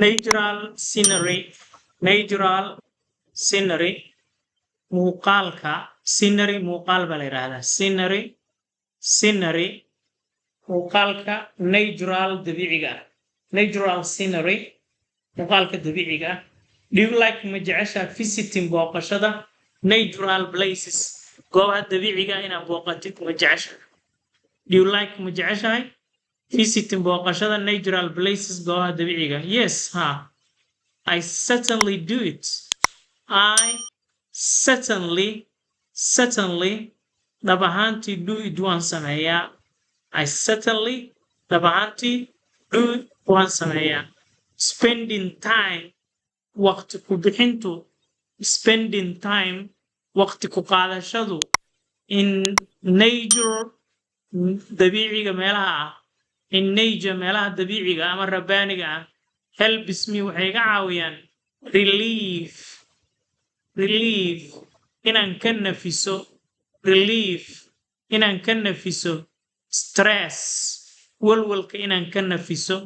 natural scenery muuqaalka scenery muuqaal baa la yiraahdaa scenery muuqaalka natural scenery muuqaalka dabiiciga ah. Do you like ma jeceshaa visiting booqashada natural places goobaha dabiiciga inaad booqatid ma jeceshaa? Do you like ma jeceshahay visiting booqashada natural places goobaha dabiiciga? Yes, I certainly do it. I certainly dhab ahaantii do it waan sameeyaa. I certainly dhab ahaantii do it waan sameeyaa. Spending time waqti ku bixintu spending time waqti ku qaadashadu in nature dabiiciga meelaha ah in nature meelaha dabiiciga ama rabbaaniga ah helps me waxay iga caawiyaan relief inaan ka nafiso stress walwalka inaan ka nafiso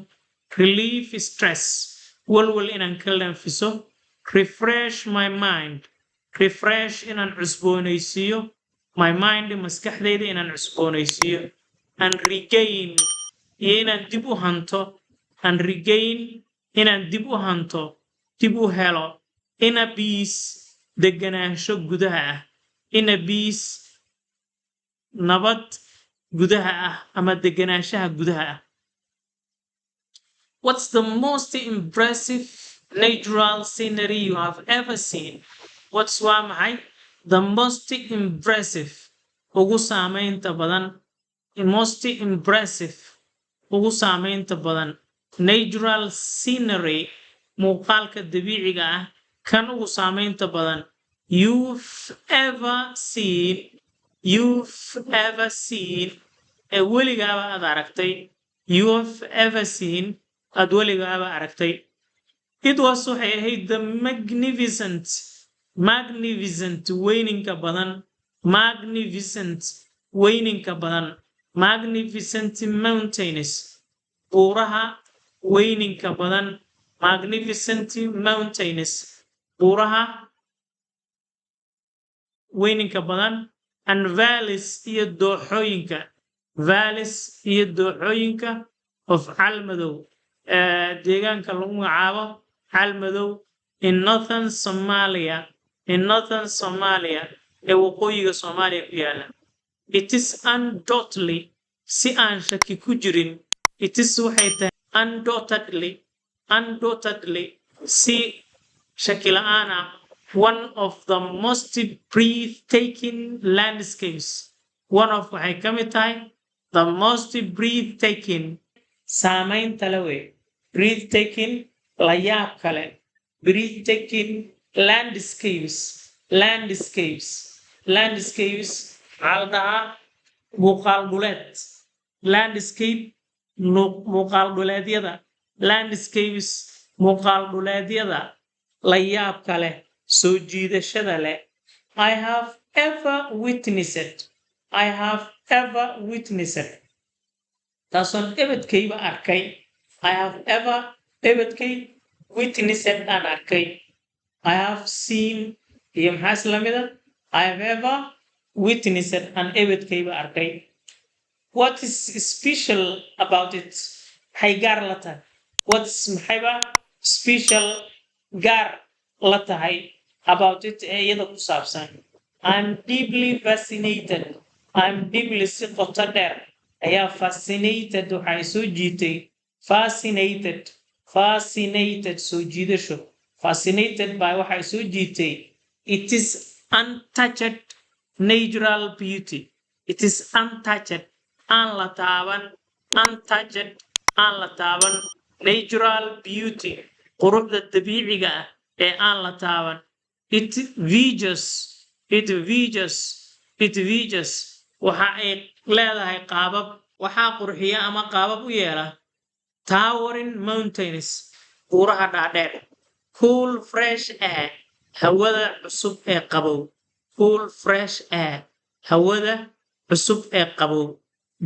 relief stress walwal inaan ka nafiso refresh my mind refresh inaan cusboonaysiiyo my mind maskaxdayda inaan cusboonaysiiyo and regain iyo inaan dib u hanto and regain inaan dib u hanto dib u helo inner peace deganaansho gudaha ah inner peace nabad gudaha ah ama deganaanshaha gudaha ah. What's the most impressive natural scenery you have ever seen? What's waa maxay the most impressive ugu saamaynta badan most impressive ugu saamaynta badan natural scenery muuqaalka dabiiciga ah kan ugu saamaynta badan you've ever seen ee weligaaba aad aragtay you've ever seen aad weligaaba aragtay. It was waxay ahayd the magnificent weyninka badan magnificent mountains buuraha weyninka badan magnificent mountains buuraha weyninka badan and valleys iyo dooxooyinka of Cal Madow deegaanka lagu magacaabo Cal Madow in northern Somalia ee waqooyiga Soomaaliya ku yaala. It is undoubtedly si aan shaki ku jirin it is waxay tahay undoubtedly si shaki la'aan ah one of the most breathtaking landscapes waxay ka mid tahay the most breathtaking saamaynta la wey breathtaking la yaab kale breathtaking landscapes waxaa la dhahaa muuqaal dhuleed landscape muuqaal dhuleedyada landscapes muuqaal dhuleedyada la yaab kale soo jiidashada leh. I have ever witnessed taasoon ebedkayba arkay I have ever ebedkay witnessed aan arkay I have seen iyo maxaa isla mida I have ever witnessed aan ebedkayba arkay. What is special about it? Maxay gaar la tahay maxayba special gaar la tahay about it ee iyada ku saabsan. I'm deeply si qoto dheer ayaa fascinated waxay soo jiitay fascinated soo jiidasho fascinated by waxay soo jiitay it is untouched natural beauty it is untouched aan la taaban natural beauty quruxda dabiiciga ah ee aan la taaban. It viages waxa ay leedahay qaabab waxaa qurxiya ama qaabab u yeela towering mountains buuraha dhaadheer cool fresh air hawada cusub ee qabow cool fresh air hawada cusub ee qabow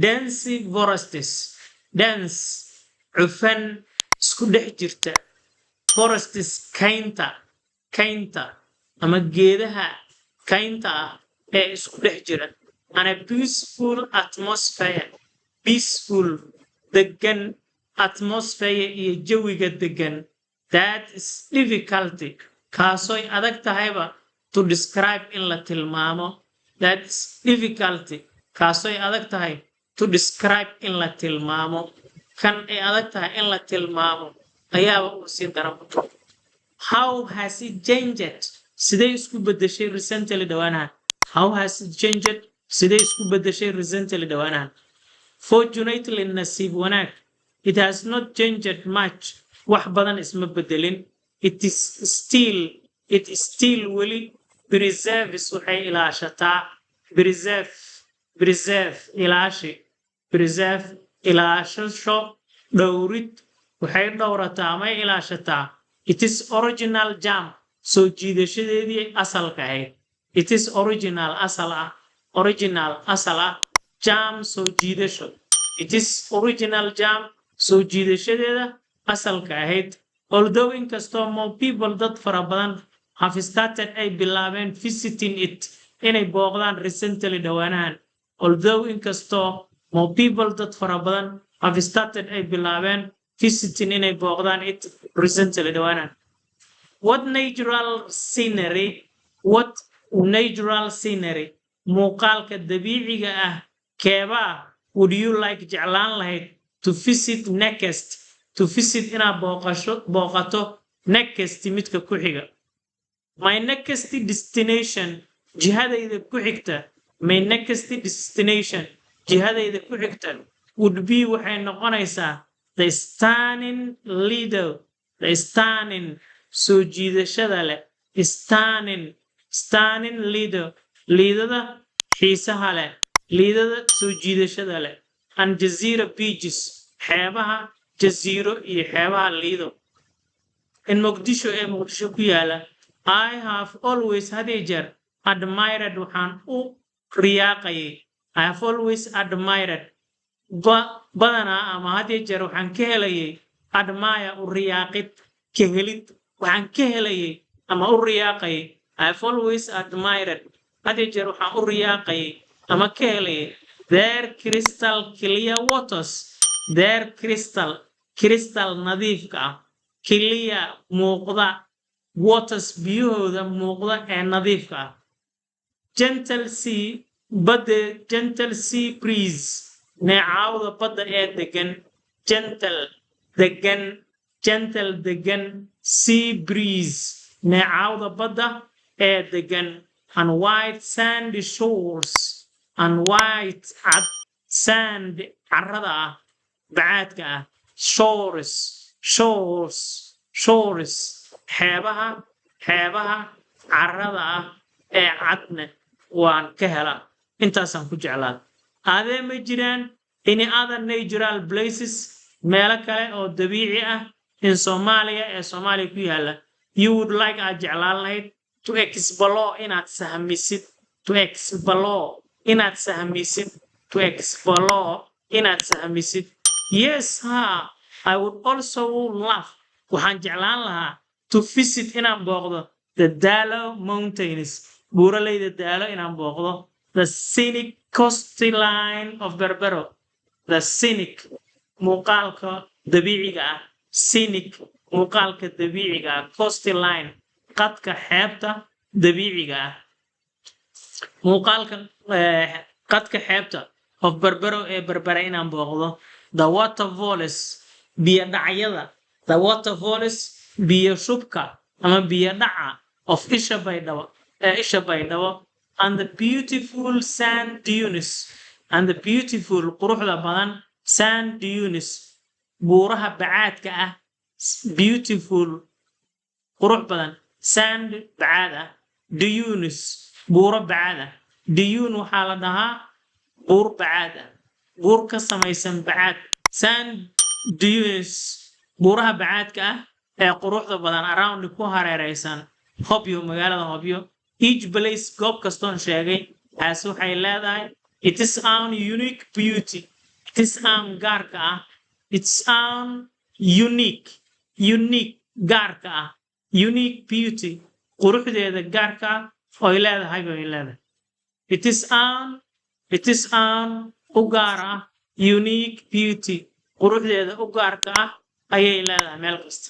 dense forests dense cufan isku dhex jirta forests kaynta ama geedaha kaynta ee isku dhex jira and a peaceful atmosphere peaceful degan atmosphere iyo jawiga degan that is difficult kaasoy adag tahayba to describe in la tilmaamo that's difficult kaasoy adag tahay to describe in la tilmaamo kan ay adag tahay in la tilmaamo ayaaba uu sii daran how has it changed sidee isku bedeshay recently dhawaanahan how has it changed sidee isku bedeshay recently dhawaanahan fortunately nasiib wanaag it has not changed much wax badan isma bedelin it is still weli preserves waxay ilaashataa preserve ilaashasho dhowrid waxay dhowrataa may ilaashataa it is original jam soo jiidashadeedii asalka ahayd it is original asal ah jam soo jiidasho it is original jam soo jiidashadeeda asalka ahayd although inkastoo more people dad fara badan have started ay bilaabeen visiting it inay booqdaan recently dhawaanahan although inkastoo more people dad fara badan have started ay bilaabeen visiting inay booqdaan it recently dhawaanahan what natural scenery muuqaalka dabiiciga ah keebaa would you like jeclaan lahayd to visit inaad booqato next midka ku xiga my next destination jihadayda ku xigta would be waxay noqonaysaa the stunning soo jiidashada leh stunning liidada xiisaha leh liidada soo jiidashada leh and Jasiira beaches xeebaha jasiiro iyo xeebaha liido in muqdisho ku yaala I have always had a jeer admired waxaan u riyaaqayay I have always admired badanaa ama had a jeer waxaan ka helayay admire u riyaaqid ka helid waxaan ka helayay ama u riyaaqayay I have always admired had a jeer waxaan u riyaaqayay ama ka helayay their crystal clear waters their crystal nadiifka ah clear muuqda waters biyahooda muuqda ee nadiifka ah gentle sea breeze neecawda badda ee degan sea breeze neecawda badda ee degan and white sandy shores and white sand carrada ah bacaadka ah shores xeebaha carrada ah ee cadne waan ka helaa intaasaan ku jeclaa adee ma jiraan any other natural places meelo kale oo dabiici ah in Somalia ee Soomaaliya ku yaala you would like aad jeclaan lahayd to explore inaad sahmisid yes I would also love waxaan jeclaan lahaa to visit inaan booqdo the Dalo Mountains buuraleyda Dalo inaan booqdo the scenic coastline of Berbera the scenic muuqaalka dabiiciga ah coastline qadka xeebta dabiiciga ah muuqaalka qadka xeebta of Berbera ee Berbera inaan booqdo the waterfalls biyo dhacyada the waterfalls biyo shubka ama biyo dhaca of Isha Baidoa and the beautiful sand dunes quruxda badan sand dunes buuraha bacaadka ah beautiful qurux badan sand bacaad ah dunes buuro bacaad ah dune waxaa la dhahaa buur bacaad ah buur ka samaysan bacaad sand dunes buuraha bacaadka ah ee quruxda badan around ku hareeraysan Hobyo magaalada Hobyo each place goob kastoon sheegay as waxay leedahay its own unique beauty its own gaarka ah its own unique gaarka ah unique beauty quruxdeeda gaarka ah oo ay leedahay bay leedahay it is an u gaar ah unique beauty quruxdeeda u gaarka ah ayay leedahay meel kasta